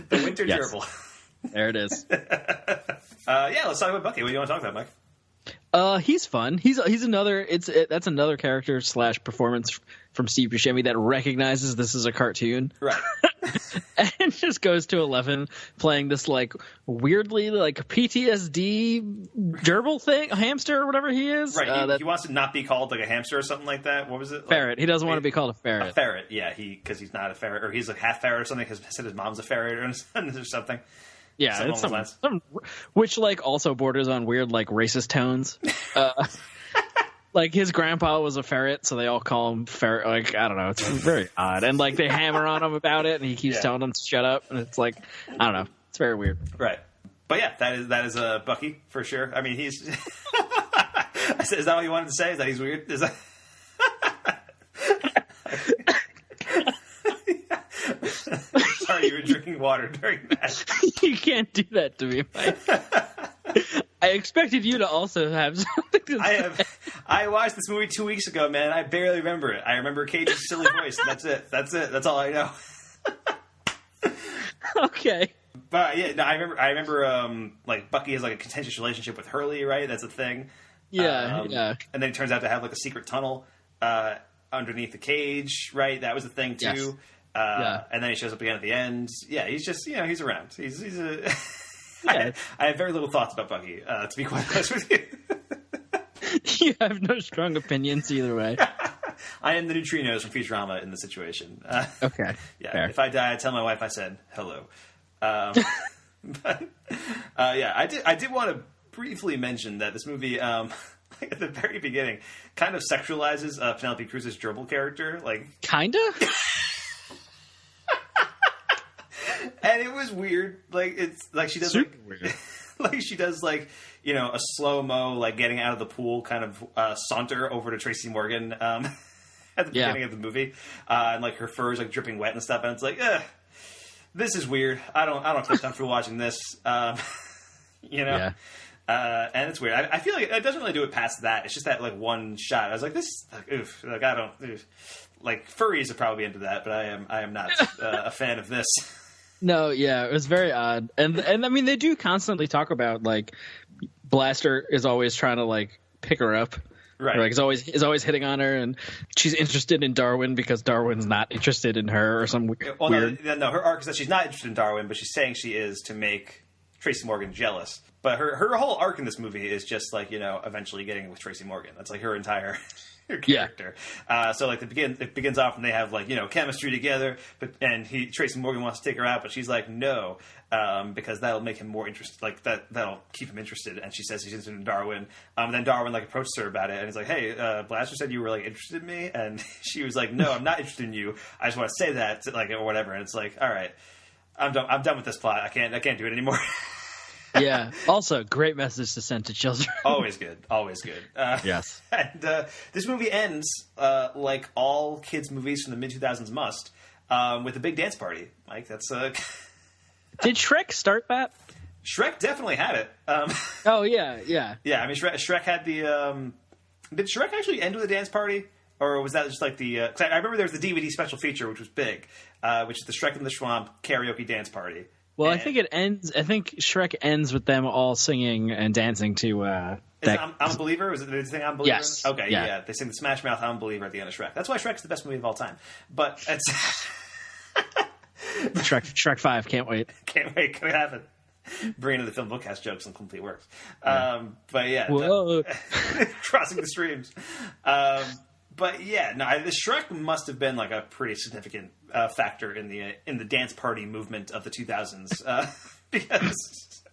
Winter Gerbil. There it is. Let's talk about Bucky. What do you want to talk about, Mike? He's fun. He's another. That's another character / performance from Steve Buscemi that recognizes this is a cartoon, right? And just goes to 11 playing this like weirdly like PTSD gerbil thing, hamster or whatever he is. Right. He wants to not be called like a hamster or something like that. What was it? Ferret. He doesn't want to be called a ferret. A ferret. Yeah. because he's not a ferret, or he's like half ferret or something because said his mom's a ferret or something. Yeah, it's some which like also borders on weird like racist tones. Like his grandpa was a ferret, so they all call him ferret. Like I don't know, it's very odd, and like they hammer on him about it, and he keeps telling them to shut up, and it's like I don't know, it's very weird. Right, but yeah, that is Bucky for sure. I mean, he's. Is that what you wanted to say? Is that he's weird? Is that? Sorry, you were drinking water during that. You can't do that to me, Mike. I expected you to also have something to say. I watched this movie 2 weeks ago, man. I barely remember it. I remember Cage's silly voice. And that's it. That's all I know. Okay. But yeah, no, I remember like Bucky has like a contentious relationship with Hurley, right? That's a thing. Yeah, yeah. And then he turns out to have like a secret tunnel underneath the cage, right? That was a thing too. Yes. And then he shows up again at the end. Yeah, he's just he's around. He's a. Yeah. I have very little thoughts about Bucky, to be quite honest with you. You have no strong opinions either way. I am the neutrinos from Futurama in the situation. Okay. Yeah. Fair. If I die, I tell my wife I said hello. But I did want to briefly mention that this movie, at the very beginning, kind of sexualizes Penelope Cruz's gerbil character. Like, kinda. And it was weird. Like it's like she does super weird. Like she does like a slow mo like getting out of the pool kind of saunter over to Tracy Morgan at the beginning of the movie, and like her fur is like dripping wet and stuff, and it's like, this is weird. I don't feel comfortable watching this. And it's weird. I feel like it doesn't really do it past that. It's just that like one shot. I was like, this, like, oof. Like I don't like furries are probably into that, but I am not a fan of this. No, yeah, it was very odd, and I mean they do constantly talk about like Blaster is always trying to like pick her up, right? Or, like is always hitting on her, and she's interested in Darwin because Darwin's not interested in her or some weird. No, her arc is that she's not interested in Darwin, but she's saying she is to make Tracy Morgan jealous. But her whole arc in this movie is just like eventually getting with Tracy Morgan. That's like her entire. Character. So like it begins off and they have like chemistry together, and Tracy Morgan wants to take her out, but she's like no, because that'll make him more interested. Like that'll keep him interested. And she says she's interested in Darwin. And then Darwin like approaches her about it, and he's like, hey, Blaster said you were like interested in me, and she was like, no, I'm not interested in you. I just want to say that like or whatever. And it's like, all right, I'm done with this plot. I can't do it anymore. Yeah. Also, great message to send to children. Always good. Always good. Yes. And this movie ends like all kids' movies from the mid-2000s must, with a big dance party. Mike, that's... Did Shrek start that? Shrek definitely had it. Oh, yeah. Yeah, I mean, Shrek had the... did Shrek actually end with a dance party? Or was that just like the... 'cause I remember there was the DVD special feature, which was big, which is the Shrek in the Swamp karaoke dance party. Well, I think it ends... I think Shrek ends with them all singing and dancing to... I'm a Believer? Was it the thing I'm a Believer? Yes. Okay, yeah. They sing the Smash Mouth I'm a Believer at the end of Shrek. That's why Shrek's the best movie of all time. But it's... Shrek 5, can't wait. Can't wait, can happen. Bringing in the FilmBook has jokes and complete works. But yeah. Whoa. Crossing the streams. But yeah, no, the Shrek must have been like a pretty significant factor in the dance party movement of the 2000s because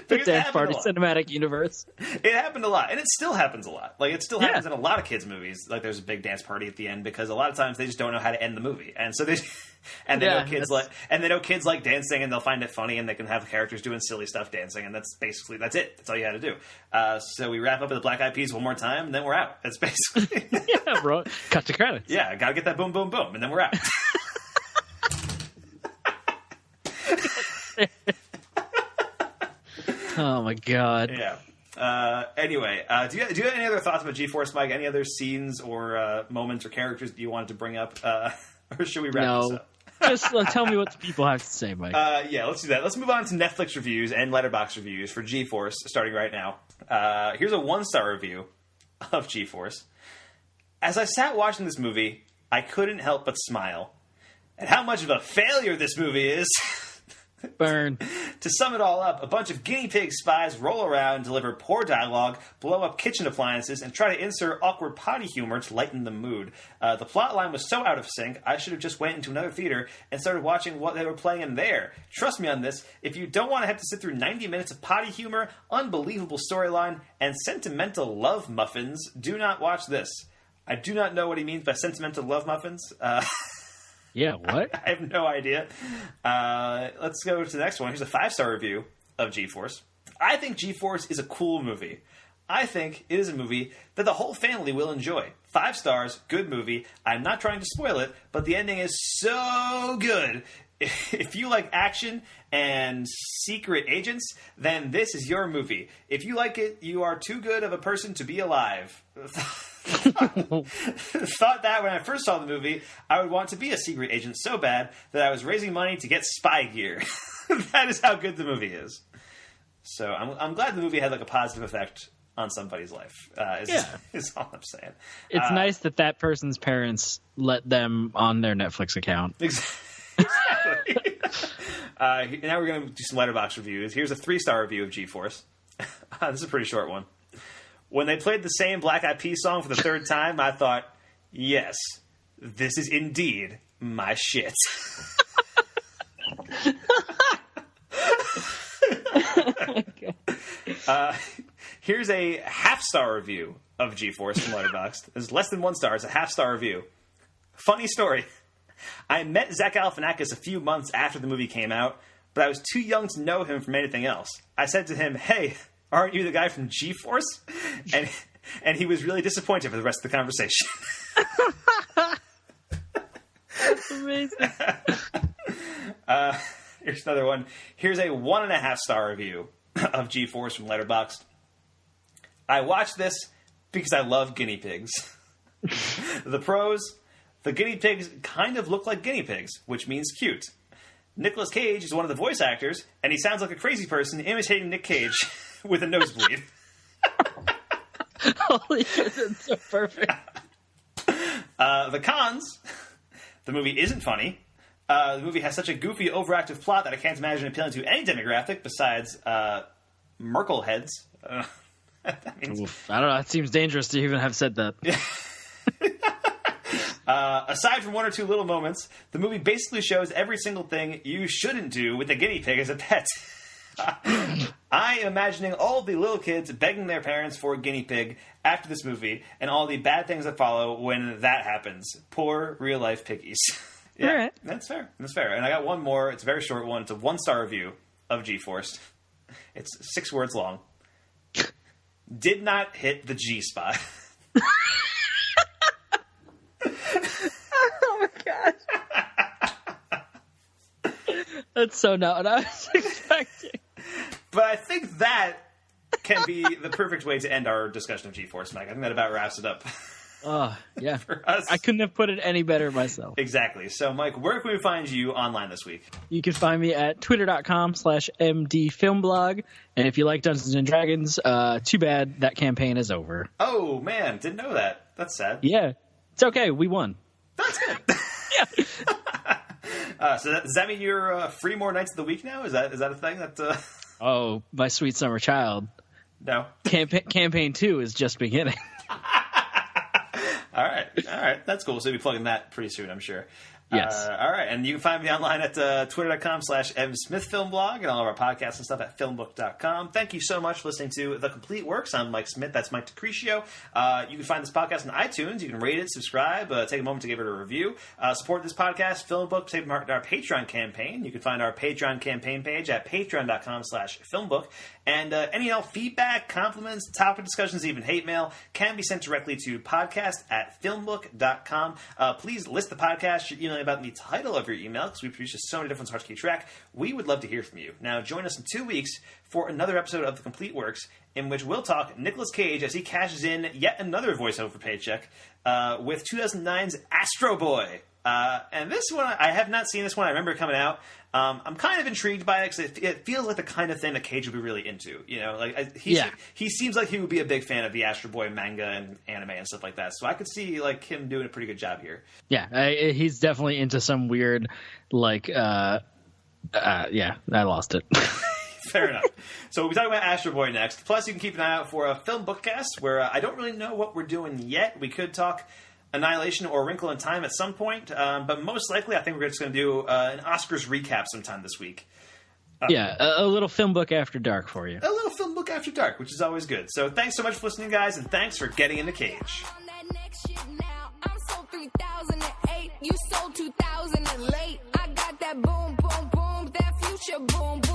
the dance party cinematic universe. It happened a lot, and it still happens a lot. Like it still happens in a lot of kids' movies. Like there's a big dance party at the end because a lot of times they just don't know how to end the movie, and so they know kids like dancing, and they'll find it funny, and they can have characters doing silly stuff dancing, and that's it. That's all you had to do. So we wrap up with the Black Eyed Peas one more time, and then we're out. That's basically yeah, bro. Cut to credits. Yeah, gotta get that boom, boom, boom, and then we're out. Oh my god. Yeah. Anyway, do you have any other thoughts about G-Force, Mike? Any other scenes or moments or characters that you wanted to bring up, or should we wrap this up? Just tell me what the people have to say, Mike. Yeah, let's do that. Let's move on to Netflix reviews and Letterboxd reviews for G-Force, starting right now. Here's a 1-star review of G-Force. As I sat watching this movie, I couldn't help but smile at how much of a failure this movie is. Burn. To sum it all up, a bunch of guinea pig spies roll around, deliver poor dialogue, blow up kitchen appliances, and try to insert awkward potty humor to lighten the mood. The plot line was so out of sync, I should have just went into another theater and started watching what they were playing in there. Trust me on this, if you don't want to have to sit through 90 minutes of potty humor, unbelievable storyline, and sentimental love muffins, do not watch this. I do not know what he means by sentimental love muffins. Yeah, what? I have no idea. Let's go to the next one. Here's a 5-star review of G-Force. I think G-Force is a cool movie. I think it is a movie that the whole family will enjoy. 5 stars, good movie. I'm not trying to spoil it, but the ending is so good. If you like action and secret agents, then this is your movie. If you like it, you are too good of a person to be alive. Thought that when I first saw the movie, I would want to be a secret agent so bad that I was raising money to get spy gear. That is how good the movie is. So I'm glad the movie had like a positive effect on somebody's life. Is all I'm saying. It's nice that person's parents let them on their Netflix account. Exactly. Now we're going to do some Letterboxd reviews. Here's a 3-star review of G-Force. This is a pretty short one. When they played the same Black Eyed Peas song for the 3rd time, I thought, yes, this is indeed my shit. Here's a half-star review of G-Force from Letterboxd. It's less than 1 star. It's a half-star review. Funny story. I met Zach Galifianakis a few months after the movie came out, but I was too young to know him from anything else. I said to him, hey, aren't you the guy from G-Force? And he was really disappointed for the rest of the conversation. That's amazing. Here's another one. Here's a 1.5-star review of G-Force from Letterboxd. I watched this because I love guinea pigs. The pros: the guinea pigs kind of look like guinea pigs, which means cute. Nicolas Cage is one of the voice actors, and he sounds like a crazy person imitating Nick Cage with a nosebleed. Holy shit, that's so perfect. The cons: the movie isn't funny. The movie has such a goofy, overactive plot that I can't imagine appealing to any demographic besides Merkel heads. That means... Oof, I don't know. It seems dangerous to even have said that. Aside from 1 or 2 little moments, the movie basically shows every single thing you shouldn't do with a guinea pig as a pet. I am imagining all the little kids begging their parents for a guinea pig after this movie, and all the bad things that follow when that happens. Poor real-life piggies. Yeah, all right. That's fair. That's fair. And I got one more. It's a very short one. It's a 1-star review of G-Force. It's 6 words long. Did not hit the G-spot. Oh my gosh. That's so not what I was expecting. But I think that can be the perfect way to end our discussion of G-Force, Mike. I think that about wraps it up. Oh, yeah. For us. I couldn't have put it any better myself. Exactly. So, Mike, where can we find you online this week? You can find me at twitter.com/mdfilmblog. And if you like Dungeons & Dragons, too bad that campaign is over. Oh, man. Didn't know that. That's sad. Yeah. It's okay. We won. That's good. Yeah. So does that mean you're free more nights of the week now? Is that a thing? That Oh, my sweet summer child. No. Campaign 2 is just beginning. All right. That's cool. So we'll be plugging that pretty soon, I'm sure. Yes. All right. And you can find me online at twitter.com/msmithfilmblog and all of our podcasts and stuff at filmbook.com. Thank you so much for listening to The Complete Works. I'm Mike Smith. That's Mike DeCriscio. You can find this podcast on iTunes. You can rate it, subscribe, take a moment to give it a review. Support this podcast, FilmBook, take part in our Patreon campaign. You can find our Patreon campaign page at patreon.com/filmbook. And any and all feedback, compliments, topic discussions, even hate mail can be sent directly to podcast@filmbook.com. Please list the podcast you're emailing about in the title of your email, because we produce just so many different, it's hard to keep track. We would love to hear from you. Now, join us in 2 weeks for another episode of The Complete Works, in which we'll talk Nicolas Cage as he cashes in yet another voiceover paycheck with 2009's Astro Boy. And this one, I have not seen this one. I remember it coming out. I'm kind of intrigued by it because it feels like the kind of thing that Cage would be really into. You know, like he seems like he would be a big fan of the Astro Boy manga and anime and stuff like that. So I could see like him doing a pretty good job here. Yeah, he's definitely into some weird, like, yeah, I lost it. Fair enough. So we'll be talking about Astro Boy next. Plus, you can keep an eye out for a Film Bookcast where I don't really know what we're doing yet. We could talk Annihilation or Wrinkle in Time at some point, but most likely I think we're just going to do an Oscars recap sometime this week. A little Film Book After Dark for you. A little Film Book After Dark, which is always good. So thanks so much for listening, guys, and thanks for getting in the cage. I'm sold 3008, you sold 2000 and late. I got that boom, boom, boom, that future boom, boom.